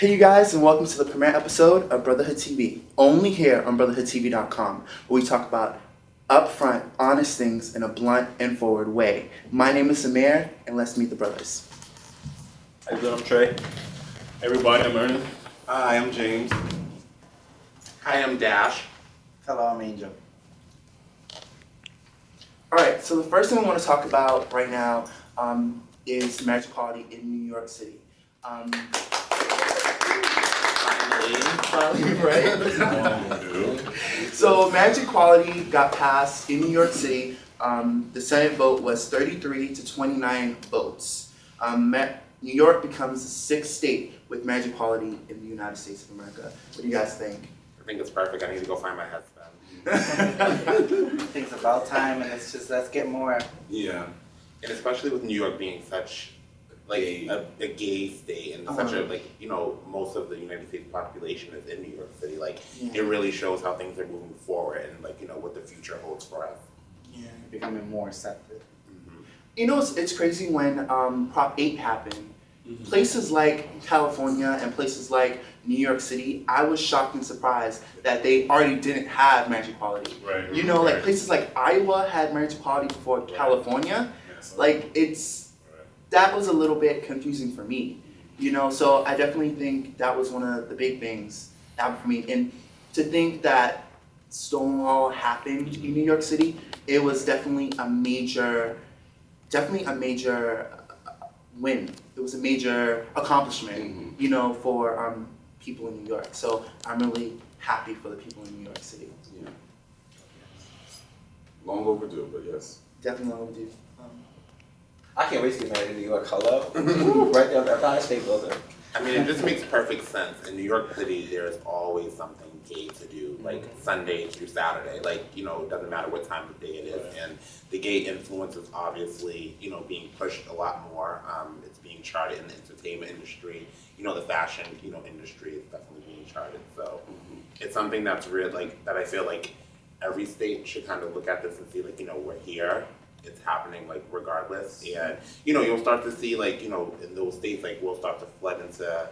Hey you guys, and welcome to the premiere episode of Brotherhood TV, only here on BrotherhoodTV.com, where we talk about upfront, honest things in a blunt and forward way. My name is Samir, and let's meet the brothers. How you doing? I'm Trey. Hey everybody, I'm Earnest. Hi, I'm James. Hi, I'm Dash. Hello, I'm Angel. Alright, so the first thing we want to talk about right now is marriage equality in New York City. Finally, right? So marriage equality got passed in New York City. The Senate vote was 33 to 29 votes. New York becomes the sixth state with marriage equality in the United States of America. What do you guys think? I think it's perfect. I need to go find my husband. I think it's about time, and it's just, let's get more. Yeah. And especially with New York being such like a gay state and such a most of the United States population is in New York City. It really shows how things are moving forward and what the future holds for us. Yeah. Becoming more accepted. Mm-hmm. You know, it's crazy when Prop 8 happened. Mm-hmm. Places like California and places like New York City, I was shocked and surprised that they already didn't have marriage equality. Right. You know, like places like Iowa had marriage equality before California. That was a little bit confusing for me. You know, so I definitely think that was one of the big things that happened for me. And to think that Stonewall happened in New York City, it was definitely a major win. It was a major accomplishment, you know, for people in New York. So I'm really happy for the people in New York City. Yeah. Long overdue, but yes. Definitely overdue. I can't wait to get married in New York. Hello? Right there on that Empire State Building. I mean, it just makes perfect sense. In New York City, there's always something gay to do, Sunday through Saturday. It doesn't matter what time of day it is. And the gay influence is obviously, being pushed a lot more. It's being charted in the entertainment industry. The fashion, industry is definitely being charted. So it's something that's real, that I feel like every state should kind of look at this and see, we're here. It's happening regardless, and you'll start to see in those states we'll start to flood into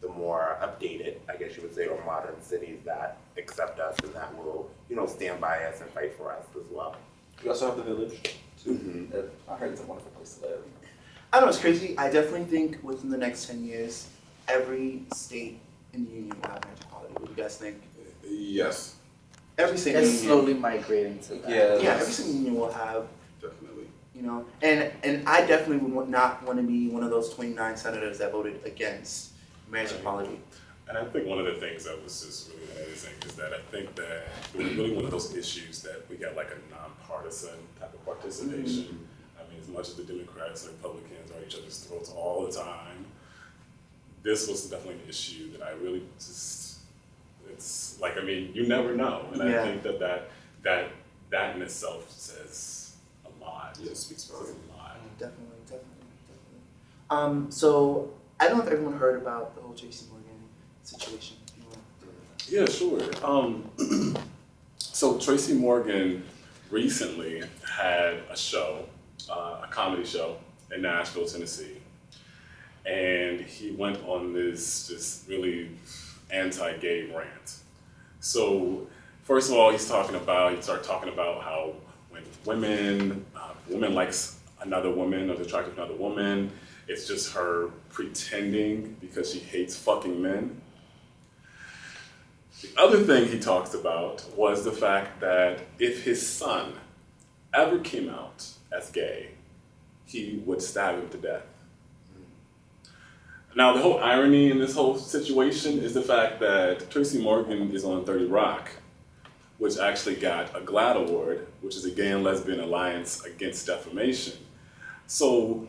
the more updated, I guess you would say, or modern cities that accept us and that will stand by us and fight for us as well. We also have the Village, too. Mm-hmm. I heard it's a wonderful place to live. I know it's crazy. I definitely think within the next 10 years, every state in the union will have marriage equality. What do you guys think? Yes. Every state in the It's union. slowly migrating to that. Yeah, every single union will have. Definitely. You know, and I definitely would not want to be one of those 29 senators that voted against marriage equality. And I think one of the things that was just really amazing is that I think that it was really one of those issues that we got a nonpartisan type of participation. Mm-hmm. I mean, as much as the Democrats and Republicans are at each other's throats all the time, this was definitely an issue that I really just, it's you never know. And I think that in itself says a lot. Yeah, it speaks for it. A lot. Definitely. So I don't know if everyone heard about the whole Tracy Morgan situation. Yeah, sure. So Tracy Morgan recently had a show, a comedy show in Nashville, Tennessee. And he went on this just really anti-gay rant. So first of all, he started talking about how when woman likes another woman or is attracted to another woman, it's just her pretending because she hates fucking men. The other thing he talks about was the fact that if his son ever came out as gay, he would stab him to death. Now, the whole irony in this whole situation is the fact that Tracy Morgan is on 30 Rock, which actually got a GLAAD award, which is a Gay and Lesbian Alliance Against Defamation. So,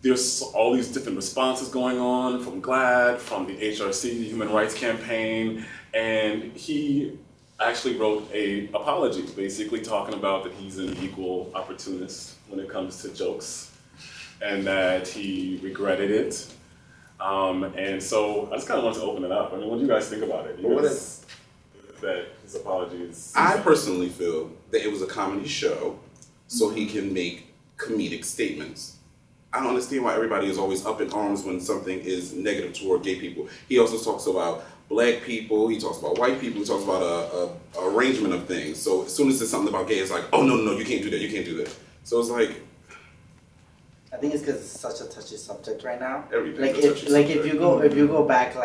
there's all these different responses going on from GLAAD, from the HRC, the Human Rights Campaign, and he actually wrote an apology, basically talking about that he's an equal opportunist when it comes to jokes, and that he regretted it. And so I just kind of want to open it up. I mean, what do you guys think about it? That his apology is... I personally feel that it was a comedy show, so he can make comedic statements. I don't understand why everybody is always up in arms when something is negative toward gay people. He also talks about black people, he talks about white people, he talks about a arrangement of things. So as soon as there's something about gay, it's like, oh no, you can't do that, you can't do that. So it's like, I think it's because it's such a touchy subject right now. everything's a touchy Like subject. if you go back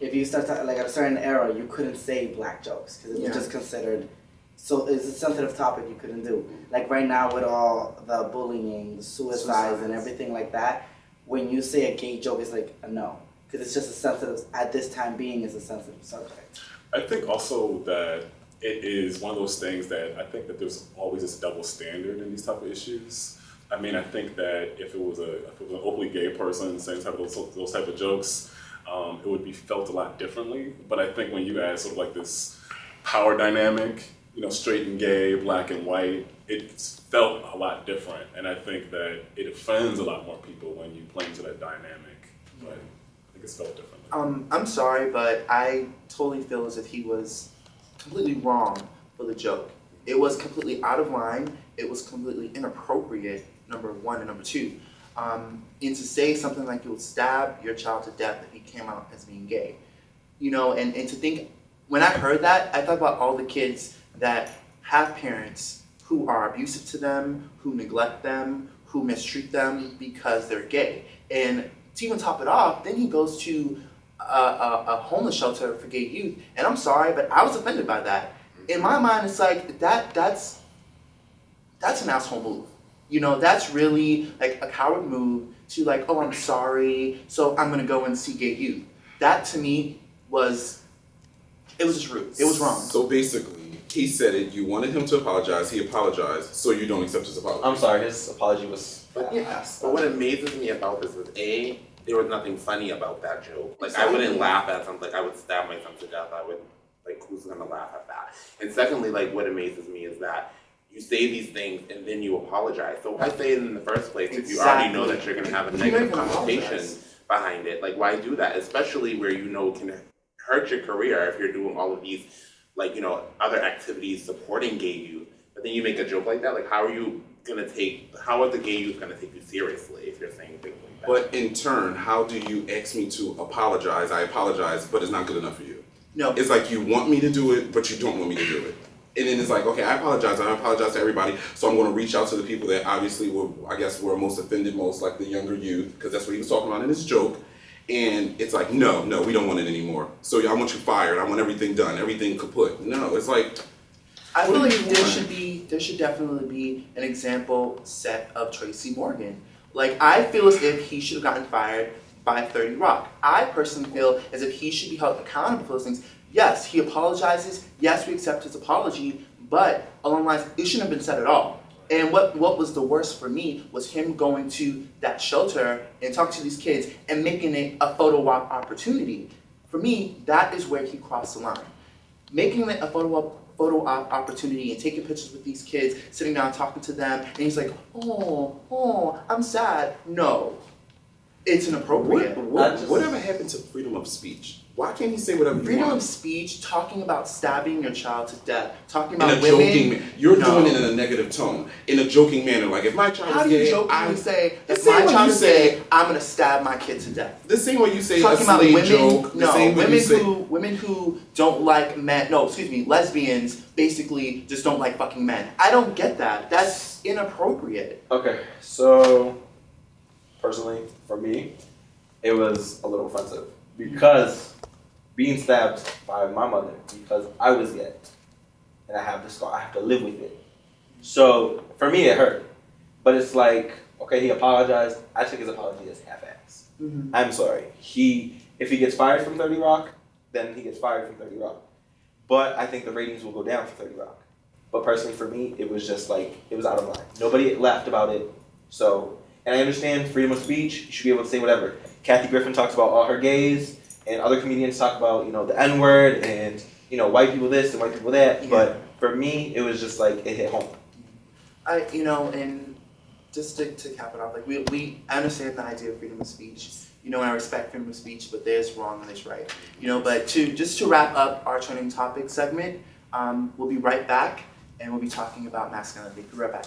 if you start like at a certain era, you couldn't say black jokes because it was just considered. So it's a sensitive topic you couldn't do. Like right now with all the bullying, suicides, and everything like that, when you say a gay joke, it's like a no. Because it's just a sensitive, at this time being, is a sensitive subject. I think also that it is one of those things that I think that there's always this double standard in these type of issues. I mean, I think that if it was an openly gay person saying those type of jokes, it would be felt a lot differently. But I think when you add sort of like this power dynamic, straight and gay, black and white, it's felt a lot different. And I think that it offends a lot more people when you play into that dynamic. But I think it's felt differently. I'm sorry, but I totally feel as if he was completely wrong for the joke. It was completely out of line. It was completely inappropriate, number one, and number two. And to say something like you'll stab your child to death if he came out as being gay. And to think, when I heard that, I thought about all the kids that have parents who are abusive to them, who neglect them, who mistreat them because they're gay. And to even top it off, then he goes to a homeless shelter for gay youth. And I'm sorry, but I was offended by that. In my mind, it's like, that's an asshole move. That's really like a coward move to like, oh, I'm sorry, so I'm gonna go and see gay youth. That to me was just rude. It was wrong. So basically, he said it, you wanted him to apologize, he apologized, so you don't accept his apology. I'm sorry, his apology was But fast. But what amazes me about this is there was nothing funny about that joke. Like I wouldn't laugh at something, like I would stab myself to death. I would, like, who's gonna laugh at that? And secondly, like what amazes me is that you say these things and then you apologize. So why say it in the first place if you already know that you're gonna have a negative connotation behind it? Like why do that? Especially where it can hurt your career if you're doing all of these, like, other activities supporting gay youth. But then you make a joke like that. Like how are the gay youth gonna take you seriously if you're saying things like that? But in turn, how do you ask me to apologize? I apologize, but it's not good enough for you. No. It's like you want me to do it, but you don't want me to do it. And then it's like, okay, I apologize to everybody, so I'm going to reach out to the people that obviously were most offended, most like the younger youth, because that's what he was talking about in his joke. And it's like, no, we don't want it anymore. So I want you fired. I want everything done, everything kaput. No, it's like, I feel like there should definitely be an example set of Tracy Morgan. Like, I feel as if he should have gotten fired by 30 Rock. I personally feel as if he should be held accountable for those things. Yes, he apologizes. Yes, we accept his apology. But along the lines, it shouldn't have been said at all. And what was the worst for me was him going to that shelter and talking to these kids and making it a photo op opportunity. For me, that is where he crossed the line. Making it a photo op opportunity and taking pictures with these kids, sitting down talking to them, and he's like, oh, I'm sad. No, it's inappropriate. whatever happened to freedom of speech? Why can't he say whatever he Freedom of wants? speech, talking about stabbing your child to death, talking In about a women. joking, you're No. doing it in a negative tone, in a joking manner. Like if my child How is do you gay, jokingly say, the if same my way child you is say- gay, I'm gonna stab my kid to death? the same way you say a Talking about slave women, joke, the same way you say. women who don't like men, lesbians basically just don't like fucking men. I don't get that. That's inappropriate. Okay, so personally, for me, it was a little offensive because being stabbed by my mother because I was gay and I have the scar, I have to live with it. So for me, it hurt. But it's like, okay, he apologized. I took his apology as half-ass. Mm-hmm. I'm sorry. If he gets fired from 30 Rock, then he gets fired from 30 Rock. But I think the ratings will go down for 30 Rock. But personally, for me, it was just like, it was out of line. Nobody laughed about it. So, and I understand freedom of speech. You should be able to say whatever. Kathy Griffin talks about all her gays, and other comedians talk about, the N-word, and, white people this and white people that. Yeah. But for me, it was just like, it hit home. And just to cap it off, like we understand the idea of freedom of speech, and I respect freedom of speech, but there's wrong and there's right, but to wrap up our trending topic segment, we'll be right back, and we'll be talking about masculinity. We'll be right back.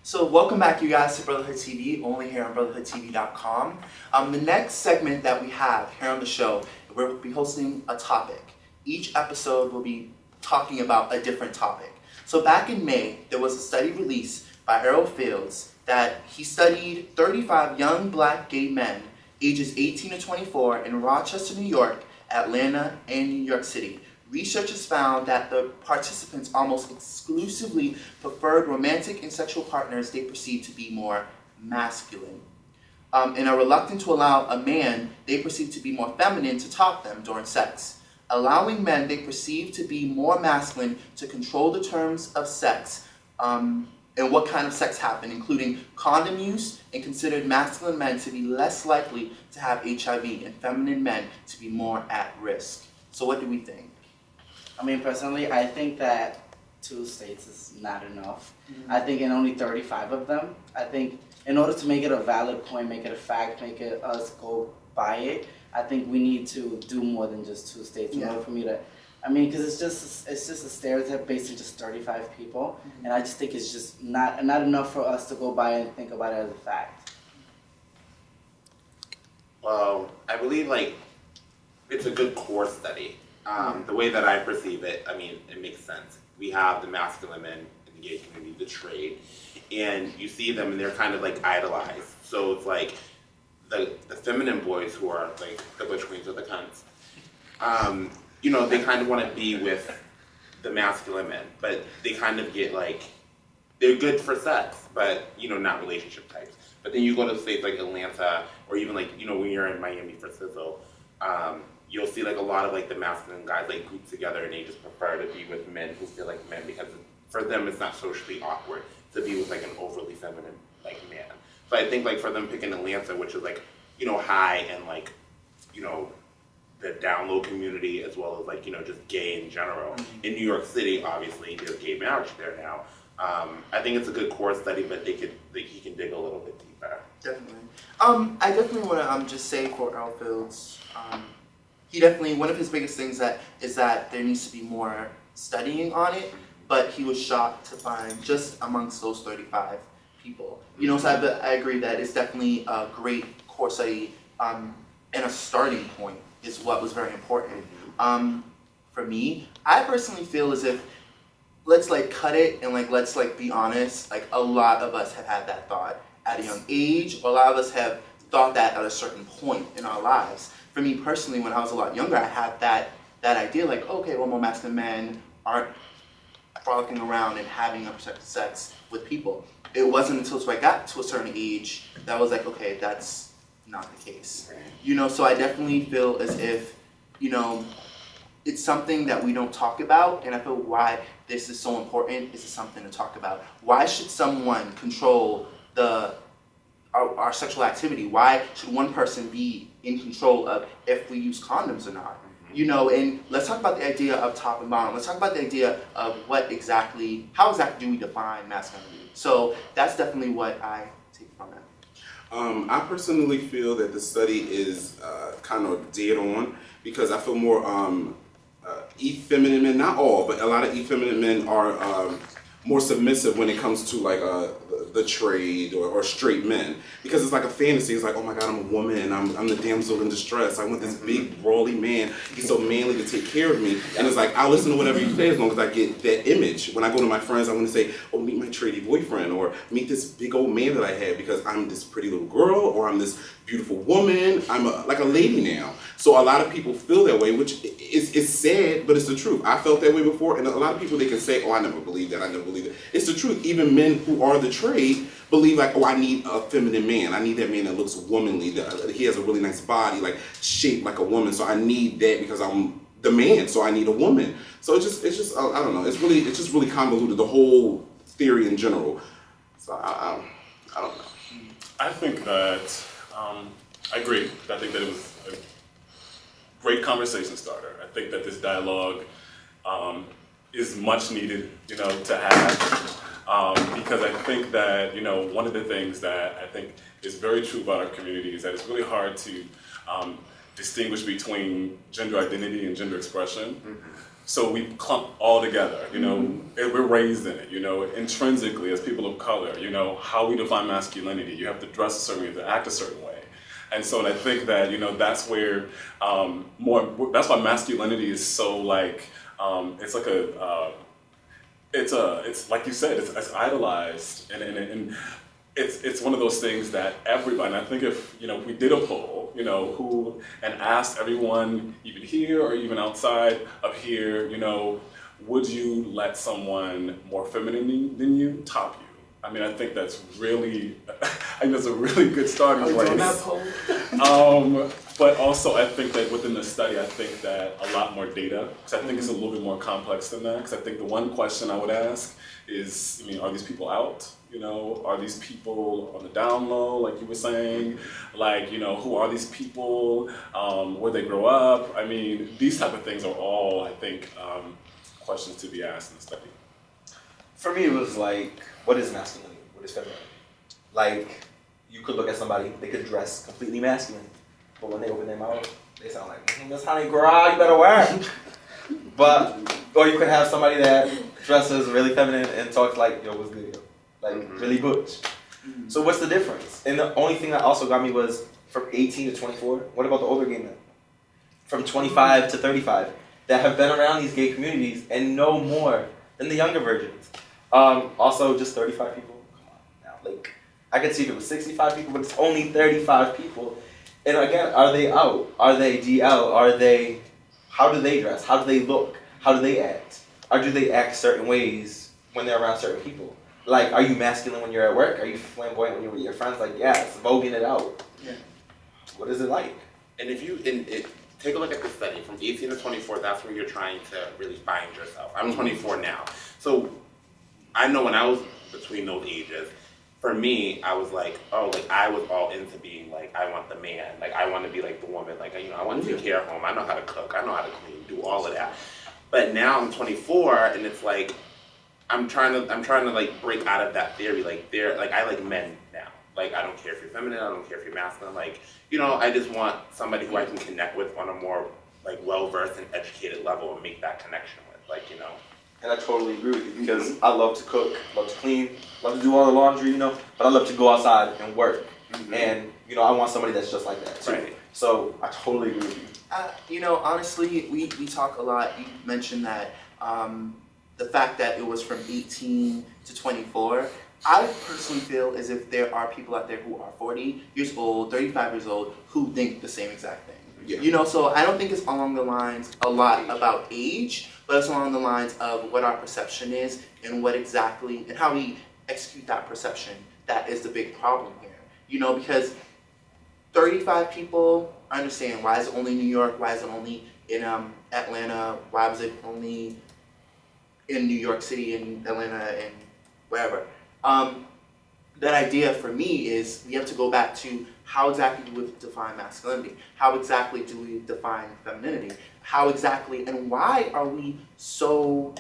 So welcome back, you guys, to Brotherhood TV, only here on brotherhoodtv.com. The next segment that we have here on the show, we'll be hosting a topic. Each episode will be talking about a different topic. So back in May, there was a study released by Errol Fields that he studied 35 young black gay men ages 18 to 24 in Rochester, New York, Atlanta, and New York City. Researchers found that the participants almost exclusively preferred romantic and sexual partners they perceived to be more masculine. And are reluctant to allow a man they perceived to be more feminine to top them during sex. Allowing men they perceived to be more masculine to control the terms of sex and what kind of sex happened, including condom use, and considered masculine men to be less likely to have HIV and feminine men to be more at risk. So what do we think? I mean, personally, I think that 2 states is not enough. I think in only 35 of them, I think in order to make it a valid point, make it a fact, make it us go by it, I think we need to do more than just 2 states in order for me to, I mean, because it's just a stereotype based on just 35 people, and I just think it's just not enough for us to go by and think about it as a fact. Well, I believe it's a good core study. The way that I perceive it, I mean, it makes sense. We have the masculine men in the gay community, the trade, and you see them and they're kind of idolized. So it's the feminine boys who are the butch queens or the cunts. They kind of want to be with the masculine men, but they kind of get they're good for sex, but not relationship types. But then you go to states like Atlanta, or even when you're in Miami for Sizzle, you'll see a lot of the masculine guys grouped together, and they just prefer to be with men who feel like men because for them it's not socially awkward to be with an overly feminine man. So I think for them picking Atlanta, which is high and the down low community as well as just gay in general. In New York City, obviously there's gay marriage there now. I think it's a good core study, but he can dig a little bit deeper. Definitely. I definitely want to just say for Errol Fields, he definitely, one of his biggest things is that there needs to be more studying on it, but he was shocked to find just amongst those 35 people. So I agree that it's definitely a great core study, and a starting point is what was very important. For me, I personally feel as if, let's cut it and let's be honest, a lot of us have had that thought at a young age, or a lot of us have thought that at a certain point in our lives. For me personally, when I was a lot younger, I had that idea okay, well, more masculine men aren't frolicking around and having unprotected sex with people. It wasn't until I got to a certain age that I was okay, that's not the case. So I definitely feel as if, it's something that we don't talk about, and I feel why this is so important. This is something to talk about. Why should someone control our sexual activity? Why should one person be in control of if we use condoms or not? And let's talk about the idea of top and bottom. Let's talk about the idea of how exactly do we define masculinity? So that's definitely what I take from it. I personally feel that the study is kind of dead on, because I feel more effeminate men, not all, but a lot of effeminate men are more submissive when it comes to the trade or straight men, because it's a fantasy. It's oh my God, I'm a woman and I'm the damsel in distress. I want this big brawly man. He's so manly to take care of me, and it's I'll listen to whatever you say as long as I get that image. When I go to my friends, I want to say, oh, meet my tradie boyfriend, or meet this big old man that I have because I'm this pretty little girl, or I'm this beautiful woman. I'm a lady now. So a lot of people feel that way, which is sad, but it's the truth. I felt that way before, and a lot of people, they can say, oh, I never believed that, I never believed it. It's the truth. Even men who are the trade believe oh, I need a feminine man. I need that man that looks womanly. He has a really nice body, shaped like a woman. So I need that because I'm the man. So I need a woman. So it's just I don't know. It's just really convoluted, the whole theory in general. So I don't know. I think that I agree. I think that it was a great conversation starter. I think that this dialogue is much needed, to have. Because I think that, one of the things that I think is very true about our community is that it's really hard to distinguish between gender identity and gender expression. So we clump all together, you know, and we're raised in it, you know, intrinsically as people of color, you know, how we define masculinity. You have to dress a certain way, you have to act a certain way. And so I think that, you know, that's where that's why masculinity is so like, it's like it's like you said, it's idolized, and it's one of those things that everybody, and I think if, you know, we did a poll, you know, and asked everyone, even here or even outside of here, you know, would you let someone more feminine than you top you? I mean, I think that's really, I think that's a really good starting place. Are we doing that poll? But also, I think that within the study, I think that a lot more data, because I think it's a little bit more complex than that. Because I think the one question I would ask is, I mean, are these people out? You know, are these people on the down low, like you were saying? Like, you know, who are these people? Where they grow up? I mean, these type of things are all, I think, questions to be asked in the study. For me, it was like, what is masculinity? What is femininity? Like, you could look at somebody, they could dress completely masculine, but when they open their mouth, they sound like, that's honey, girl, you better work. But, or you could have somebody that dresses really feminine and talks like, yo, what's good, yo? Like, really butch. So what's the difference? And the only thing that also got me was from 18 to 24, what about the older gay men? From 25 to 35, that have been around these gay communities and know more than the younger virgins. Also, just 35 people. Come on now, like, I could see if it was 65 people, but it's only 35 people. And again, are they out? Are they DL? Are they? How do they dress? How do they look? How do they act? Or do they act certain ways when they're around certain people? Like, are you masculine when you're at work? Are you flamboyant when you're with your friends? Like, yeah, it's voguing it out. Yeah. What is it like? And if you take a look at the study from 18 to 24, that's where you're trying to really find yourself. I'm 24 now, so I know when I was between those ages, for me, I was like, oh, like I was all into being like, I want the man, like I want to be like the woman, like, you know, I want to take care of home, I know how to cook, I know how to clean, do all of that. But now I'm 24, and it's like, I'm trying to like break out of that theory. Like I like men now. Like I don't care if you're feminine, I don't care if you're masculine. Like, you know, I just want somebody who I can connect with on a more like well-versed and educated level and make that connection with. Like, you know. And I totally agree with you because I love to cook, love to clean, love to do all the laundry, you know, but I love to go outside and work. And, you know, I want somebody that's just like that too. Right. So I totally agree with you. You know, honestly, we talk a lot. You mentioned that the fact that it was from 18 to 24. I personally feel as if there are people out there who are 40 years old, 35 years old, who think the same exact thing. Yeah. You know, so I don't think it's along the lines a lot about age, but it's along the lines of what our perception is and what exactly, and how we execute that perception. That is the big problem here. You know, because 35 people, I understand, why is it only New York, why is it only in Atlanta, why was it only in New York City and Atlanta and wherever. That idea for me is we have to go back to how exactly do we define masculinity? How exactly do we define femininity? How exactly, and why are we so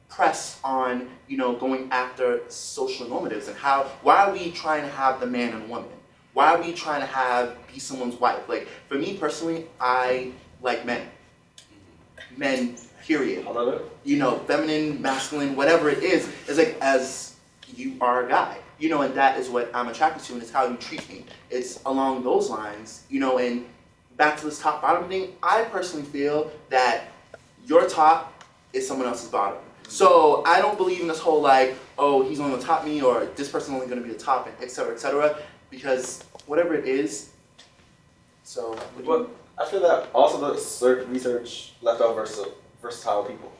pressed on, you know, going after social normatives, and why are we trying to have the man and woman? Why are we trying to be someone's wife? Like, for me personally, I like men. Men, period. I love it. You know, feminine, masculine, whatever it is like, as you are a guy, you know, and that is what I'm attracted to, and it's how you treat me. It's along those lines, you know, and back to this top bottom thing, I personally feel that your top is someone else's bottom. So I don't believe in this whole like, oh, he's only gonna top me, or this person's only gonna be the top, et cetera, because whatever it is, so. But I feel that also the research left out versatile people.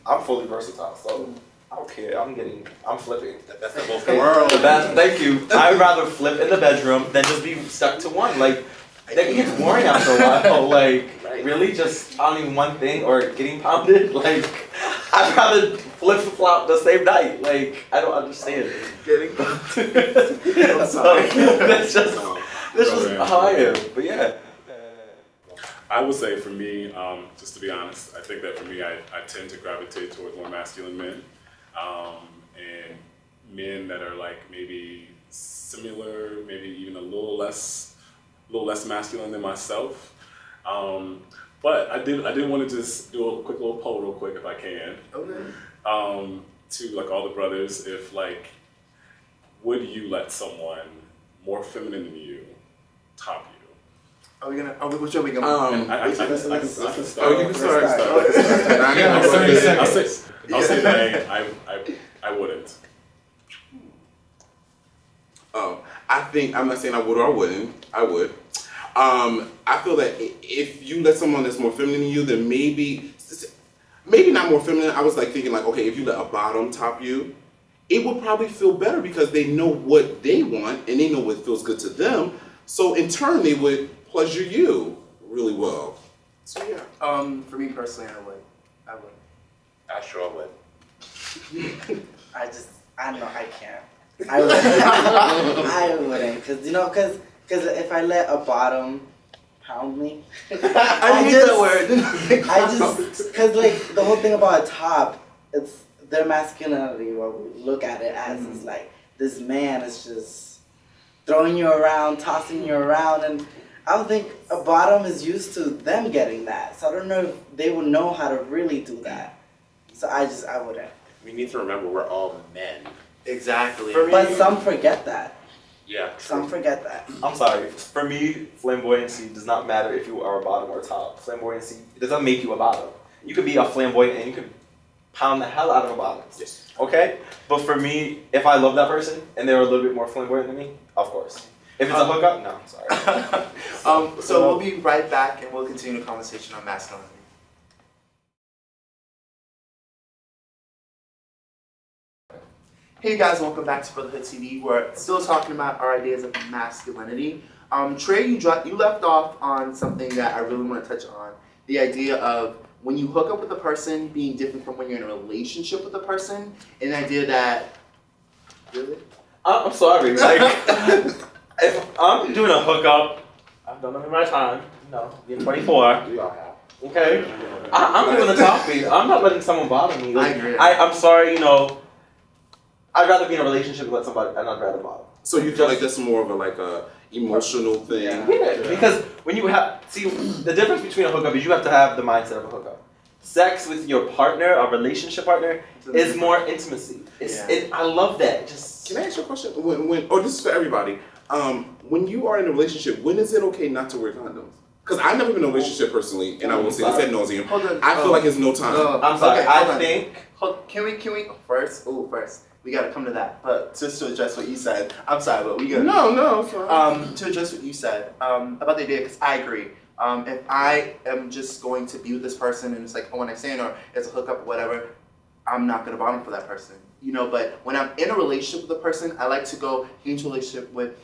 I'm fully versatile, so I don't care. I'm flipping. The best of both worlds. The best. Thank you. I'd rather flip in the bedroom than just be stuck to one. Like, that gets boring after a while. Like, really, just pounding one thing or getting pounded. Like, I'd rather flip-flop the same night. Like, I don't understand. Getting So, that's just how I am. But yeah. I would say for me, just to be honest, I think that for me, I tend to gravitate towards more masculine men, and men that are like maybe similar, maybe even a little less little less masculine than myself. But I did want to just do a quick little poll real quick if I can. Okay. To like all the brothers, if like, would you let someone more feminine than you top you? Are we gonna? Which way are we going? And I can start. Oh, you can start. I'll say that I wouldn't. I think, I'm not saying I would or I wouldn't. I would. I feel that if you let someone that's more feminine than you, then maybe not more feminine. I was like thinking like, okay, if you let a bottom top you, it would probably feel better because they know what they want and they know what feels good to them. So in turn, they would pleasure you really well. So yeah. For me personally, I would. I sure would. I don't know, I can't. I wouldn't. I wouldn't, cause if I let a bottom pound me, I hate that word. cause like the whole thing about a top, it's their masculinity. What we look at it as is like this man is just throwing you around, tossing you around, and I don't think a bottom is used to them getting that. So I don't know if they would know how to really do that. So I wouldn't. We need to remember we're all men. Exactly. But some forget that. Yeah. Some forget that. I'm sorry. For me, flamboyancy does not matter if you are a bottom or top. Flamboyancy, it doesn't make you a bottom. You could be a flamboyant and you could pound the hell out of a bottom. Yes. Okay? But for me, if I love that person and they're a little bit more flamboyant than me, of course. If it's a hookup, no, sorry. So we'll be right back and we'll continue the conversation on masculinity. Hey guys, welcome back to Brotherhood TV. We're still talking about our ideas of masculinity. Trey, you left off on something that I really want to touch on. The idea of when you hook up with a person being different from when you're in a relationship with a person, and the idea that... Really? I'm sorry. Like, if I'm doing a hookup, I've done it in my time. Being 24. We all have. Okay? I'm doing the topic. I'm not letting someone bother me. Like, I agree. I'm sorry, I'd rather be in a relationship and let somebody, and I'd rather bother. So you feel like that's more of a emotional thing? Yeah, because when you the difference between a hookup is you have to have the mindset of a hookup. Sex with your partner, a relationship partner, is more intimacy. I love that. Can I ask you a question? This is for everybody. When you are in a relationship, when is it okay not to wear condoms? Because I've never been in a relationship personally, and I will say this ad nauseum. Hold on. I feel like it's no time. I'm sorry. Okay, I think. Can we first? We gotta come to that. But just to address what you said, I'm sorry, but we gotta. No, it's fine. To address what you said about the idea, because I agree. If I am just going to be with this person and it's like a one night stand or it's a hookup or whatever, I'm not gonna bottom for that person. But when I'm in a relationship with a person, I like to go into a relationship with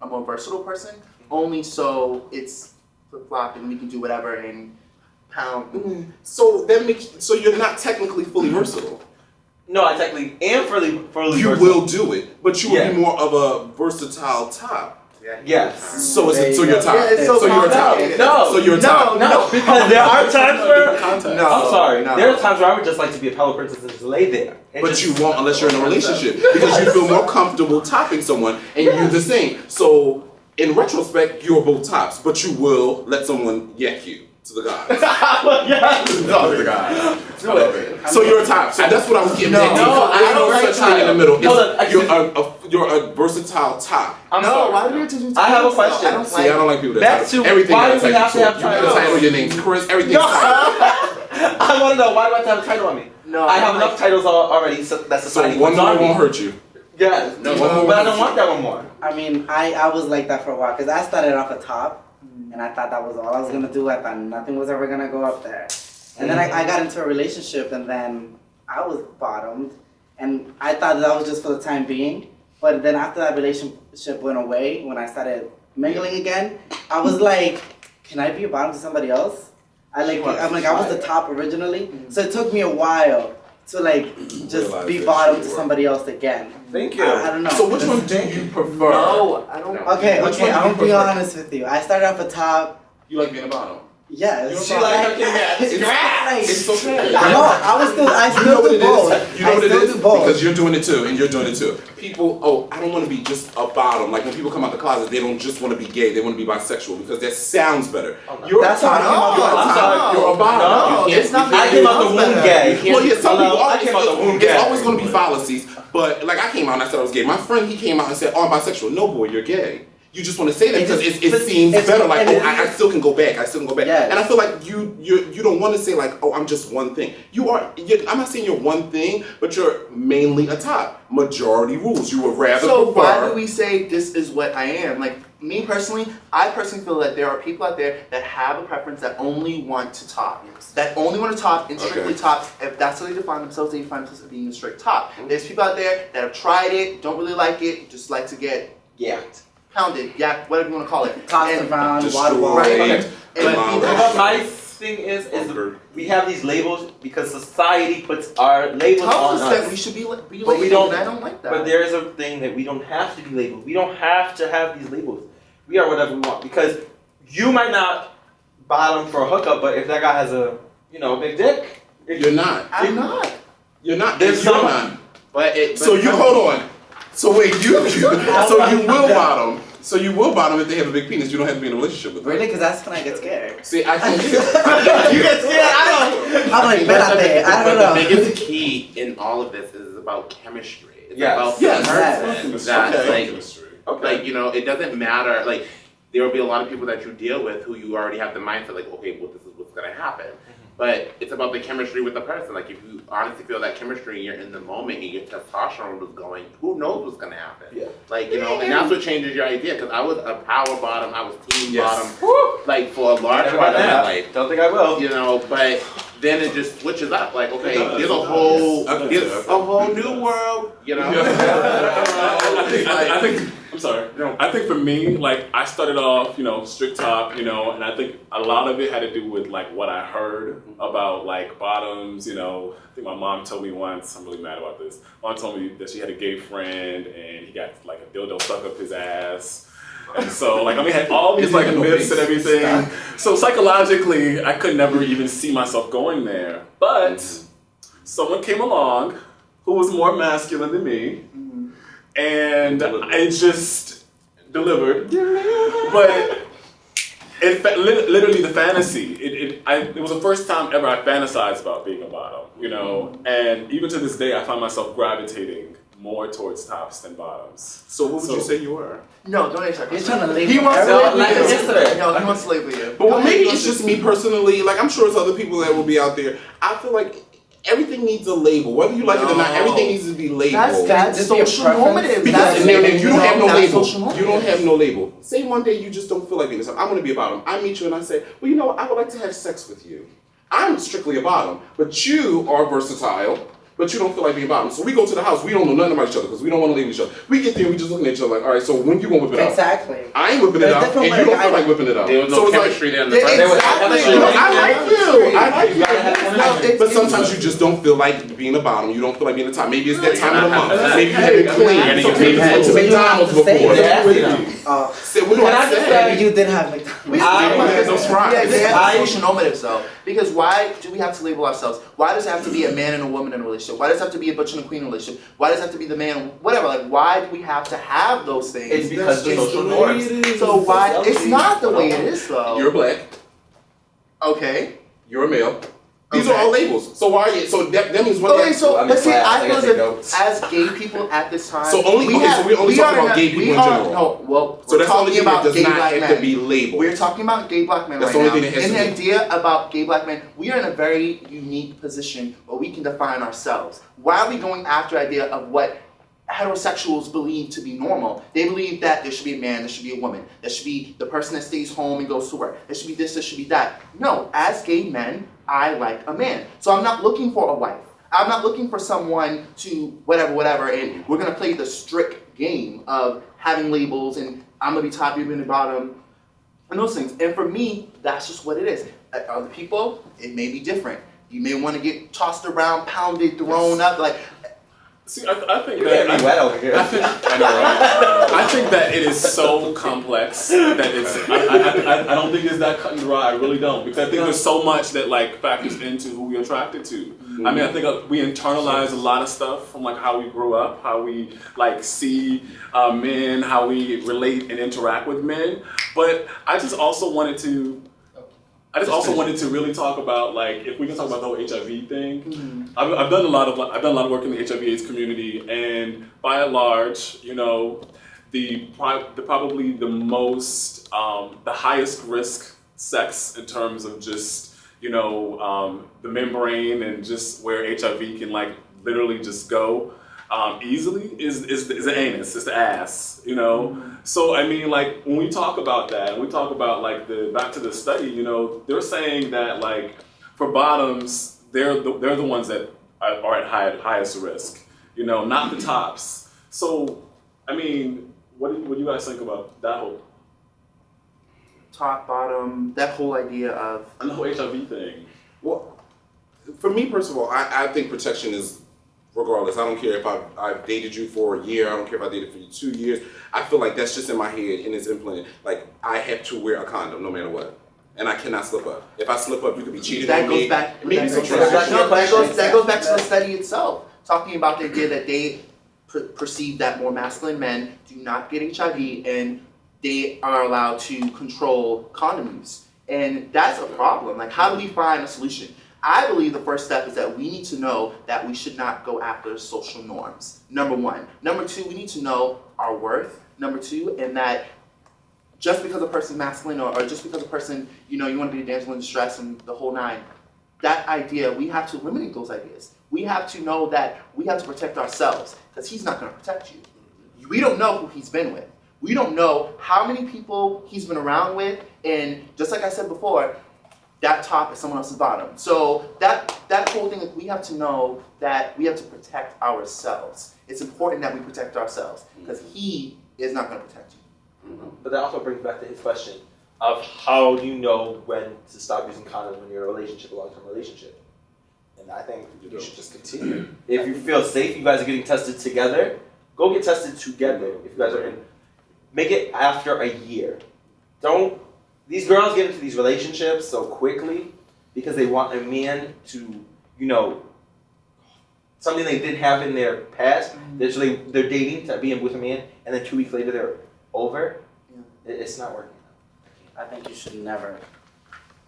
a more versatile person, only so it's flip flop and we can do whatever and pound. So you're not technically fully versatile. No, I technically am fully You versatile. will do it, but you will be more of a versatile top. Yes. So you're top. Yeah, it's so you're top. complicated. No. So you're top. No, because there are times where I'm sorry. No. There are times where I would just like to be a fellow princess and just lay there. But you won't unless you're in a relationship because you feel more comfortable topping someone and you're the same. So in retrospect, you're both tops, but you will let someone yak you to the gods. Yes. No, to the gods. So you're a top. So that's what I was getting at. No, I don't like such thing in the middle. Hold on, You're a versatile top. I'm sorry. Why do we have to do I have a titles? question. See, I don't like people that Back title. to Everything why got do we have to have You got a titles? title, your name's Chris, everything's title. I want to know why do I have to have a title on me? No, I have enough titles already. So that's So society. one more won't hurt you. Yeah, but I don't want that one more. I mean, I was like that for a while because I started off at top, and I thought that was all I was gonna do. I thought nothing was ever gonna go up there, and then I got into a relationship, and then I was bottomed, and I thought that was just for the time being. But then after that relationship went away, when I started mingling again, I was like, can I be a bottom to somebody else? I was the top originally, so it took me a while to just be bottom to somebody else again. Thank you. I don't know. So which one do you prefer? No, I don't. Okay, Which one do I'm you gonna be prefer? honest with you. I started off at top. You like being a bottom? Yes. She like her Kit Kats. It's okay. No, I You know still what do it both. is? You know what it I still is? do both. Because you're doing it too, and you're doing it too. People, I don't want to be just a bottom. Like when people come out the closet, they don't just want to be gay. They want to be bisexual because that sounds better. You're That's how I came out the I'm sorry, You're a bottom. No, it's not. I came out the womb gay. Well, yeah, some people I came out the womb gay. It's always going to be fallacies. But like I came out and I said I was gay. My friend, he came out and said, "Oh, I'm bisexual." No, boy, you're gay. You just want to say that because it seems better. Like, I still can go back. I still can go back. Yes. And I feel like you don't want to say like, "Oh, I'm just one thing." I'm not saying you're one thing, but you're mainly a top. Majority rules. You would rather So prefer. why do we say this is what I am? Like me personally, I personally feel that there are people out there that have a preference that only want to top. That only want to top and strictly top. If that's how they define themselves, they define themselves as being a strict top. There's people out there that have tried it, don't really like it, just like to get pounded, whatever you want to call it. Tossed And- around, Destroyed. water ball. Right. Okay. And But my thing is we have these labels because society puts our labels on tells us that we us. should be But we labeled, don't- and I don't like that. But there is a thing that we don't have to be labeled. We don't have to have these labels. We are whatever we want because you might not bottom for a hookup, but if that guy has a big dick, You're not. I'm not. You're not. There's You're some- not. But So you hold on. So wait, so you will bottom. So you will bottom if they have a big penis. You don't have to be in a relationship with them. Really? Because that's when I get scared. See, I think You get scared? I'm like, bet out there. I don't But the know. biggest key in all of this is about chemistry. It's Yes. about Yes. the person Yes. that Okay. like it doesn't matter. Like there will be a lot of people that you deal with who you already have the mindset like, okay, well this is what's gonna happen. But it's about the chemistry with the person. Like if you honestly feel that chemistry and you're in the moment and your testosterone is going, who knows what's gonna happen? Yeah. Like, and that's what changes your idea. Because I was a power bottom, I was team Yes. bottom, like for a large Never part of mind my that. life. Don't think I will. But then it just switches up. Like, okay, It does. there's a whole, I can there's tell. a whole new world. I think I'm sorry. I think for me, like I started off, strict top, and I think a lot of it had to do with like what I heard about like bottoms, I think my mom told me once, I'm really mad about this. Mom told me that she had a gay friend and he got like a dildo stuck up his ass. And so had all these like myths and everything. So psychologically, I could never even see myself going there. But someone came along who was more masculine than me. And I just delivered. But literally the fantasy, it was the first time ever I fantasized about being a bottom, and even to this day I find myself gravitating more towards tops than bottoms. So what would you say you were? No, don't answer. He's trying to label He wants to everyone. label you. yesterday. No, he wants to label you. But maybe it's just me personally. Like I'm sure it's other people that will be out there. I feel like everything needs a label, whether you like it or not. No. Everything needs to be labeled. That's Just be a social preference. normative. Because That's and you don't have no that's label. social normative. You don't have no label. Say one day you just don't feel like being this. I want to be a bottom. I meet you and I say, well, I would like to have sex with you. I'm strictly a bottom, but you are versatile. But you don't feel like being a bottom. So we go to the house. We don't know nothing about each other because we don't want to label each other. We get there and we just looking at each other like, all right, so when you gonna whip it out? Exactly. I ain't whipping it There's out, and different you ways. don't feel like whipping it out. There was So no it's like, chemistry there in the Yeah, first There was exactly. chemistry. I like you. I like you. No, it's- But sometimes you just don't feel like being a bottom. You don't feel like being a top. Maybe it's that You're time of the not month. having Maybe you sex. haven't cleaned. You're So gonna maybe you get went to paid. McDonald's So you before. have to say So what do Can I I just say? say- You did have McDonald's. We I- have to had those fries. Yeah, they have I- social normatives though. Because why do we have to label ourselves? Why does it have to be a man and a woman in a relationship? Why does it have to be a butch and a queen relationship? Why does it have to be the man? Whatever. Like, why do we have to have those things? It's because That's of just social the way norms. it is. So why? It's not the way it is though. You're black. Okay. You're a male. These Okay. are all labels. So why are you? So that means one. Okay, so I'm let's see. glad. I I feel gotta as take if notes. as gay people at this time. So only- okay, so we're only we talking are about gay people in general. No, well, So we're that's the only talking thing that about does gay not black have men. to be labeled. We're talking about gay black men That's right the only now. thing that has And to the be. idea about gay black men, we are in a very unique position where we can define ourselves. Why are we going after the idea of what heterosexuals believe to be normal? They believe that there should be a man, there should be a woman, there should be the person that stays home and goes to work, there should be this, there should be that. No, as gay men, I like a man. So I'm not looking for a wife. I'm not looking for someone to whatever, and we're gonna play the strict game of having labels and I'm gonna be top, you're gonna be bottom, and those things. And for me, that's just what it is. Other people, it may be different. You may want to get tossed around, pounded, thrown up. Like, See, I think You're that getting me wet over here. I know, right? I think that it is so complex that it's. I don't think it's that cut and dry. I really don't, because I think there's so much that like factors into who we're attracted to. I mean, I think we internalize a lot of stuff from like how we grew up, how we like see men, how we relate and interact with men. But I just also wanted to. Really talk about like if we can talk about the whole HIV thing. I've done a lot of work in the HIV/AIDS community, and by and large, you know, probably the most the highest risk sex in terms of just you know the membrane and just where HIV can like literally just go easily is the anus, is the ass, you know. So I mean, like when we talk about that, and we talk about like back to the study, you know, they're saying that like for bottoms, they're the ones that are at highest risk, you know, not the tops. So I mean, what do you guys think about that whole Top, bottom, that whole idea of and the whole HIV thing? Well, for me, first of all, I think protection is regardless. I don't care if I've dated you for a year. I don't care if I dated for you 2 years. I feel like that's just in my head and it's implanted. Like I have to wear a condom no matter what, and I cannot slip up. If I slip up, you could be cheating on me. That Maybe some goes trust. that goes back to the study itself, talking about the idea that they perceive that more masculine men do not get HIV and they are allowed to control condom use, and that's a problem. Like, how do we find a solution? I believe the first step is that we need to know that we should not go after social norms. Number one. Number two, we need to know our worth. Number two, and that just because a person's masculine or just because a person, you know, you want to be a damsel in distress and the whole nine, that idea, we have to eliminate those ideas. We have to know that we have to protect ourselves because he's not going to protect you. We don't know who he's been with. We don't know how many people he's been around with, and just like I said before, that top is someone else's bottom. So that whole thing, we have to know that we have to protect ourselves. It's important that we protect ourselves because he is not going to protect you. But that also brings back to his question of how do you know when to stop using condoms when you're in a relationship, a long-term relationship? And I think you should just continue. If you feel safe, you guys are getting tested together, go get tested together. If you guys are in, make it after a year. These girls get into these relationships so quickly because they want a man to, you know, something they didn't have in their past. They're dating to be with a man, and then 2 weeks later they're over. Yeah. It's not working. I think you should never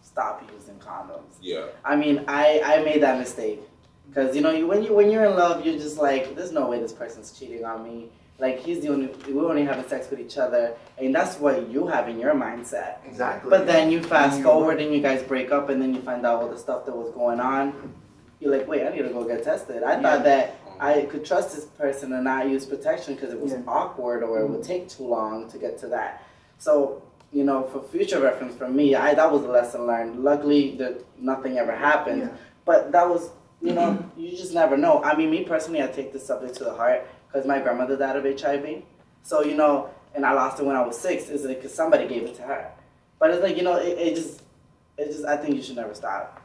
stop using condoms. Yeah. I mean, I made that mistake because you know when you're in love, you're just like, there's no way this person's cheating on me. Like we're only having sex with each other, and that's what you have in your mindset. Exactly. But then you fast forward and you guys break up, and then you find out all the stuff that was going on. You're like, wait, I need to go get tested. I thought that I could trust this person and not use protection because it was awkward or it would take too long to get to that. So, you know, for future reference for me, that was a lesson learned. Luckily, that nothing ever happened. Yeah. But that was, you know, you just never know. I mean, me personally, I take this subject to the heart because my grandmother died of HIV. So, you know, and I lost it when I was 6. It's like because somebody gave it to her. But it's like, you know, it just, I think you should never stop.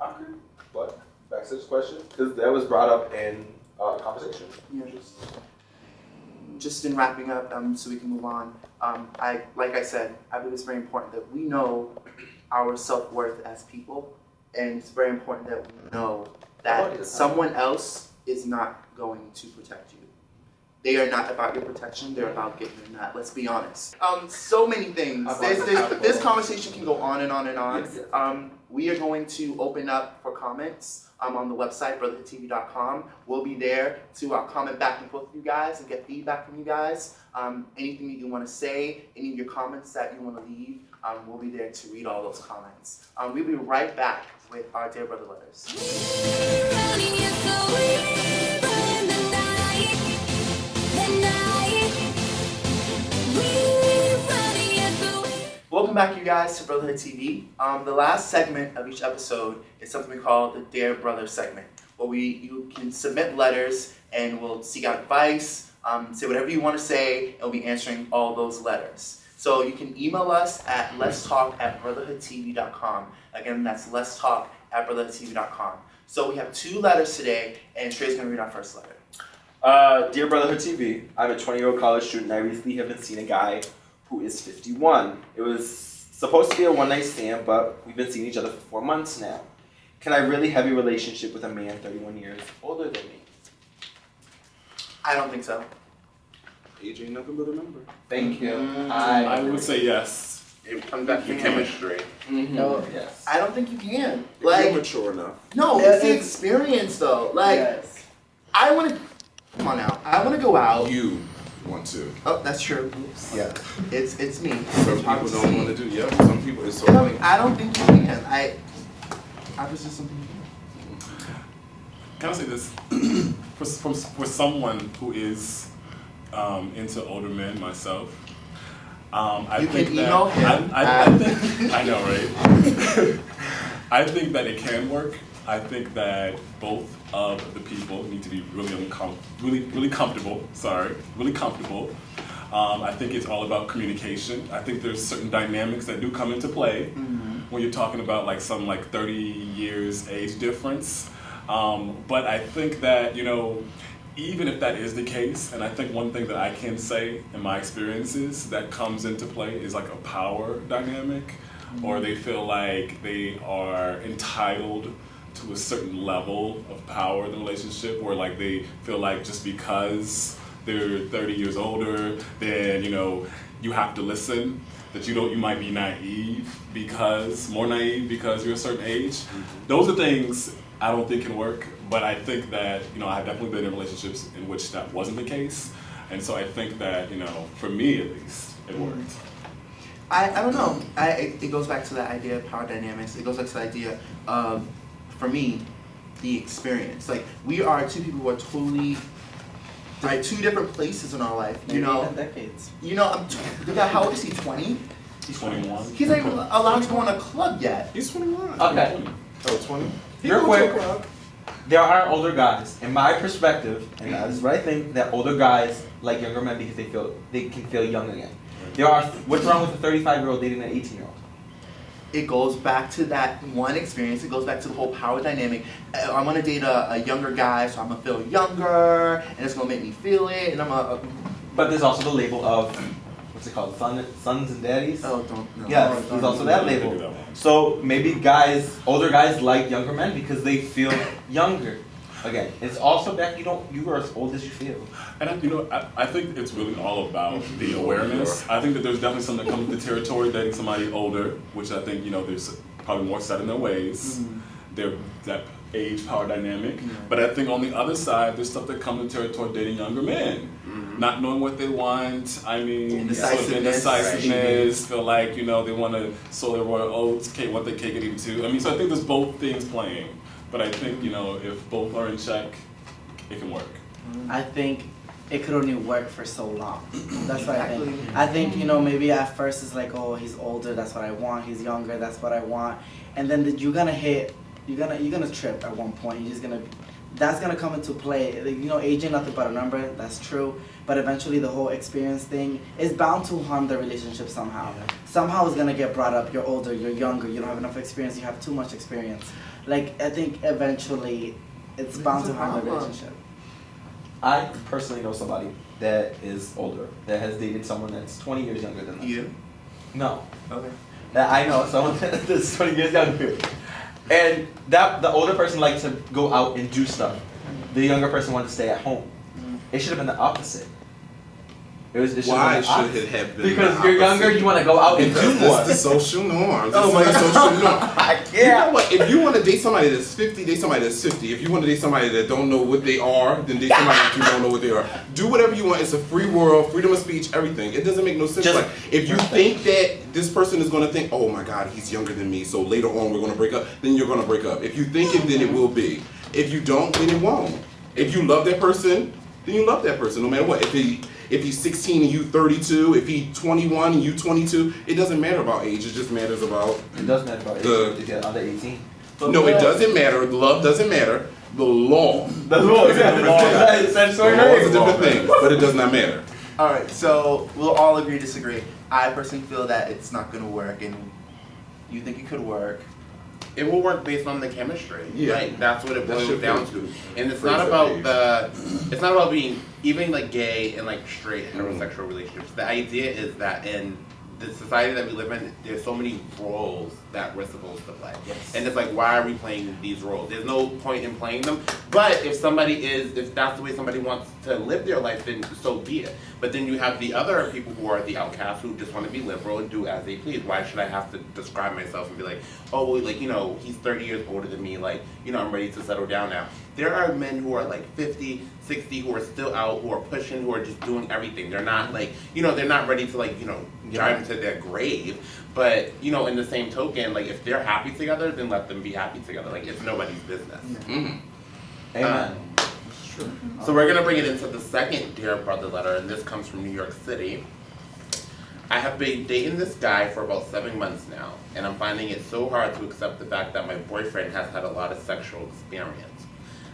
Okay. But back to this question, because that was brought up in conversation. Yeah. Just in wrapping up, so we can move on. Like I said, I believe it's very important that we know our self-worth as people, and it's very important that we know that someone else is not going to protect you. They are not about your protection, they're about getting your nut. Let's be honest. So many things. This conversation can go on and on and on. Yes. We are going to open up for comments on the website, brotherhoodtv.com. We'll be there to comment back and forth with you guys and get feedback from you guys. Anything that you want to say, any of your comments that you want to leave, we'll be there to read all those comments. We'll be right back with our Dear Brother letters. Welcome back, you guys, to Brotherhood TV. The last segment of each episode is something we call the Dear Brother segment, where you can submit letters and we'll seek out advice, say whatever you want to say, and we'll be answering all those letters. So you can email us at letstalk@brotherhoodtv.com. Again, that's letstalk@brotherhoodtv.com. So we have 2 letters today, and Trey's going to read our first letter. Dear Brotherhood TV, I'm a 20-year-old college student. I recently have been seeing a guy who is 51. It was supposed to be a one-night stand, but we've been seeing each other for 4 months now. Can I really have a relationship with a man 31 years older than me? I don't think so. Age ain't nothing but a number. Thank you. I would say yes. It comes back to chemistry. No, Yes. I don't think you can. If you're Like, mature enough. no, Yeah, it's the it's- experience though. Like, yes. I want to. Come on now. I want to go out. You want to. Oh, that's true. Yeah, it's me. Some It's hard people to don't see. want to do. Yep. Some people it's so You know, funny. I don't think you can. I was just something. Can I say this? for someone who is into older men myself, I You think can that email him. I think I know, right? I think that it can work. I think that both of the people need to be really comfortable. Sorry, really comfortable. I think it's all about communication. I think there's certain dynamics that do come into play when you're talking about like some like 30 years age difference. But I think that, you know, even if that is the case, and I think one thing that I can say in my experiences that comes into play is like a power dynamic, or they feel like they are entitled to a certain level of power in the relationship, or like they feel like just because they're 30 years older, then, you know, you have to listen, that you might be more naive because you're a certain age. Those are things I don't think can work, but I think that, you know, I've definitely been in relationships in which that wasn't the case, and so I think that, you know, for me at least, it worked. I don't know. It goes back to that idea of power dynamics. It goes back to the idea of, for me, the experience. Like, we are two people who are totally at two different places in our life. You Maybe know, even decades. how old is he? 20? He's 21. He's not even allowed to go in a club yet. He's 21. Okay. Oh, 20? Real quick, there are older guys. In my perspective, and that is what I think, that older guys like younger men because they can feel young again. What's wrong with a 35-year-old dating an 18-year-old? It goes back to that one experience. It goes back to the whole power dynamic. I'm gonna date a younger guy, so I'm gonna feel younger, and it's gonna make me feel it, and I'm gonna. But there's also the label of, what's it called, sons and daddies? Oh, don't. No. Yeah, Don't there's do also that. that label. So maybe older guys like younger men because they feel younger. Again, it's also that you are as old as you feel. And I think it's really all about the awareness. I think that there's definitely some that comes with the territory dating somebody older, which I think, you know, there's probably more set in their ways. They're that age power dynamic. But I think on the other side, there's stuff that comes with territory dating younger men. Not knowing what they want, I mean, indecisiveness, feel like, you know, they want to sow their royal oats, want their cake and eat it too. I mean, so I think there's both things playing. But I think, you know, if both are in check, it can work. I think it could only work for so long. That's what I think. Exactly. I think, you know, maybe at first it's like, oh, he's older, that's what I want. He's younger, that's what I want. And then you're gonna trip at one point. That's gonna come into play. Like, you know, age ain't nothing but a number. That's true. But eventually, the whole experience thing is bound to harm the relationship somehow. Somehow, it's gonna get brought up. You're older. You're younger. You don't have enough experience. You have too much experience. Like, I think eventually, it's bound to harm the relationship. I personally know somebody that is older, that has dated someone that's 20 years younger than them. You? No. Okay. That I know someone that's 20 years younger. And the older person liked to go out and do stuff. The younger person wanted to stay at home. It should have been the opposite. It should Why have been the should opposite. it have been Because the you're younger, opposite? you want to go out and do more. That's the social norms. Oh my That's the social norm. You Yeah. know what? If you want to date somebody that's 50, date somebody that's 50. If you want to date somebody that don't know what they are, then date somebody that you don't know what they are. Do whatever you want. It's a free world, freedom of speech, everything. It doesn't make no sense. Just- like, if you think that this person is going to think, oh my God, he's younger than me, so later on we're going to break up, then you're going to break up. If you think it, then it will be. If you don't, then it won't. If you love that person, then you love that person, no matter what. If he's 16 and you 32, if he's 21 and you 22, it doesn't matter about age. It just matters about. It does matter about age if you're under 18. No, it doesn't matter. Love doesn't matter. The law. The law is a The law is a different thing, but it does not matter. All right. So we'll all agree, disagree. I personally feel that it's not gonna work, and you think it could work. it will work based on the chemistry. Yeah. Like that's what it That's boils your down thing. to. And it's Phrase not that about page. it's not about being even like gay and like straight heterosexual relationships. The idea is that in the society that we live in, there's so many roles that we're supposed to play. Yes. And it's like, why are we playing these roles? There's no point in playing them. But if that's the way somebody wants to live their life, then so be it. But then you have the other people who are the outcasts who just want to be liberal and do as they please. Why should I have to describe myself and be like, oh, well, like, you know, he's 30 years older than me, like, you know, I'm ready to settle down now. There are men who are like 50, 60, who are still out, who are pushing, who are just doing everything. They're not like, you know, they're not ready to like, you know, drive into their grave. But, you know, in the same token, like, if they're happy together, then let them be happy together. Like, it's nobody's business. Amen. So we're gonna bring it into the second Dear Brother letter, and this comes from New York City. I have been dating this guy for about 7 months now, and I'm finding it so hard to accept the fact that my boyfriend has had a lot of sexual experience.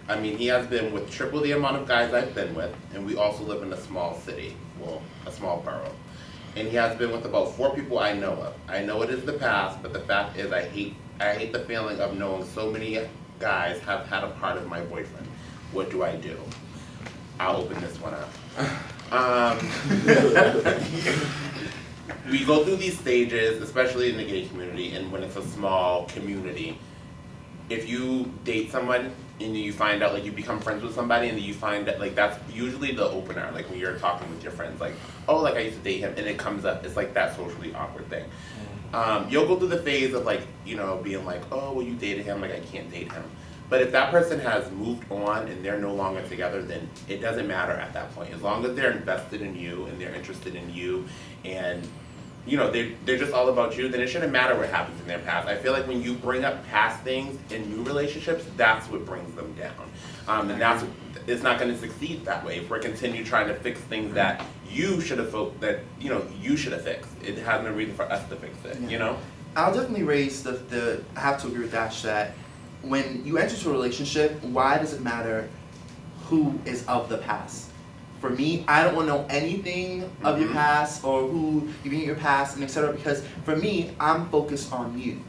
I mean, he has been with triple the amount of guys I've been with, and we also live in a small city, well, a small borough. And he has been with about 4 people I know of. I know it is the past, but the fact is I hate the feeling of knowing so many guys have had a part of my boyfriend. What do I do? I'll open this one up. We go through these stages, especially in the gay community, and when it's a small community. If you date someone and you find out, like, you become friends with somebody and you find that, like, that's usually the opener, like, when you're talking with your friends, like, oh, like, I used to date him, and it comes up, it's like that socially awkward thing. You'll go through the phase of, like, you know, being like, oh, well, you dated him, like, I can't date him. But if that person has moved on and they're no longer together, then it doesn't matter at that point. As long as they're invested in you and they're interested in you and, you know, they're just all about you, then it shouldn't matter what happens in their past. I feel like when you bring up past things in new relationships, that's what brings them down. And that's, it's not going to succeed that way. If we're continue trying to fix things that you should have you should have fixed. It has no reason for us to fix it, you know? I'll definitely raise I have to agree with Dash that when you enter into a relationship, why does it matter who is of the past? For me, I don't want to know anything of your past or who you've been in your past and etc. Because for me, I'm focused on you.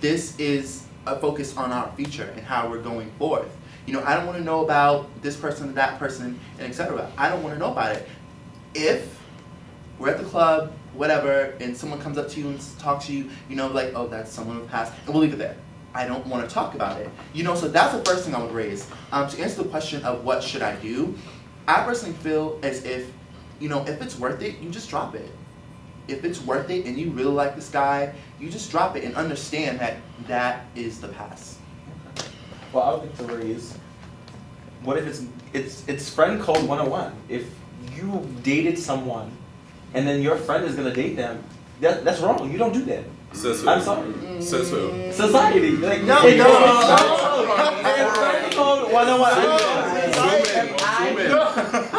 This is a focus on our future and how we're going forth. You know, I don't want to know about this person or that person and etc. I don't want to know about it. If we're at the club, whatever, and someone comes up to you and talks to you, you know, like, oh, that's someone of the past, and we'll leave it there. I don't want to talk about it. You know, so that's the first thing I would raise. To answer the question of what should I do, I personally feel as if, you know, if it's worth it, you just drop it. If it's worth it and you really like this guy, you just drop it and understand that that is the past. Well, I would like to raise, what if it's friend code 101. If you dated someone and then your friend is gonna date them, that's wrong. You don't do that. Says who? I'm sorry. Says who? Society. Like, No. friend code 101.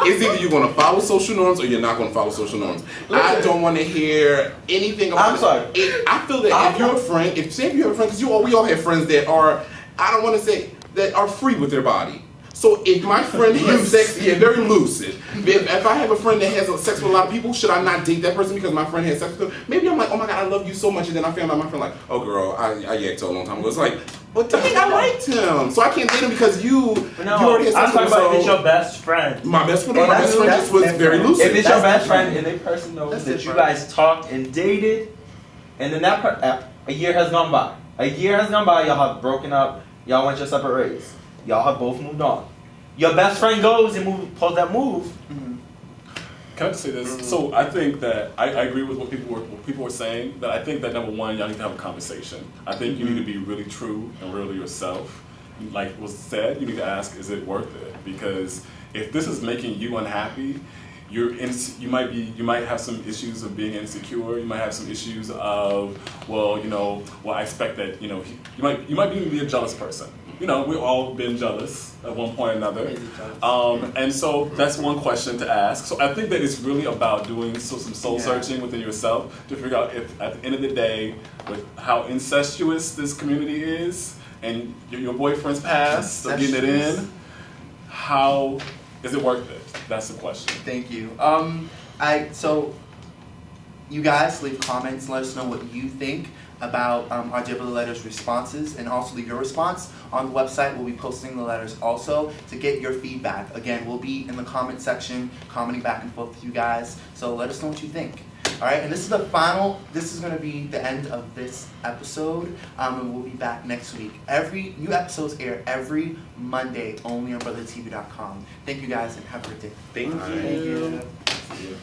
It's either you're gonna follow social norms or you're not gonna follow social norms. I don't want to hear anything about I'm sorry. I feel that if you're a friend, say if you have a friend, because we all have friends that are, I don't want to say that are free with their body. So if my friend has sex, very lucid. If I have a friend that has sex with a lot of people, should I not date that person because my friend has sex with them? Maybe I'm like, oh my God, I love you so much, and then I found out my friend like, oh girl, I yacked her a long time ago. It's like, but dang, I liked him, so I can't date him because you already had sex I'm with talking him. about if So it's your best friend. my best friend, Well, my best friend just was very lucid. If it's your best friend and the person knows That's that you different. guys talked and dated, and then a year has gone by. Y'all have broken up, y'all went your separate ways. Y'all have both moved on. Your best friend goes and pulls that move. Can I just say this? So I think that I agree with what people were saying. That I think that number one, y'all need to have a conversation. I think you need to be really true and real to yourself. Like was said, you need to ask, is it worth it? Because if this is making you unhappy, you might have some issues of being insecure. You might have some issues of, I expect that, you might even be a jealous person. You know, we've all been jealous at one point or another. And so that's one question to ask. So I think that it's really about doing some soul searching within yourself to figure out if at the end of the day, with how incestuous this community is and your boyfriend's past of getting it in, how is it worth it? That's the question. Thank you. So you guys leave comments, let us know what you think. about our Dear Brother Letters responses, and also your response on the website. We'll be posting the letters also to get your feedback. Again, we'll be in the comment section commenting back and forth with you guys, so let us know what you think. Alright, and this is going to be the end of this episode, and we'll be back next week. New episodes air every Monday only on BrotherhoodTV.com. Thank you guys and have a good day. Thank you. Thank you. Yeah.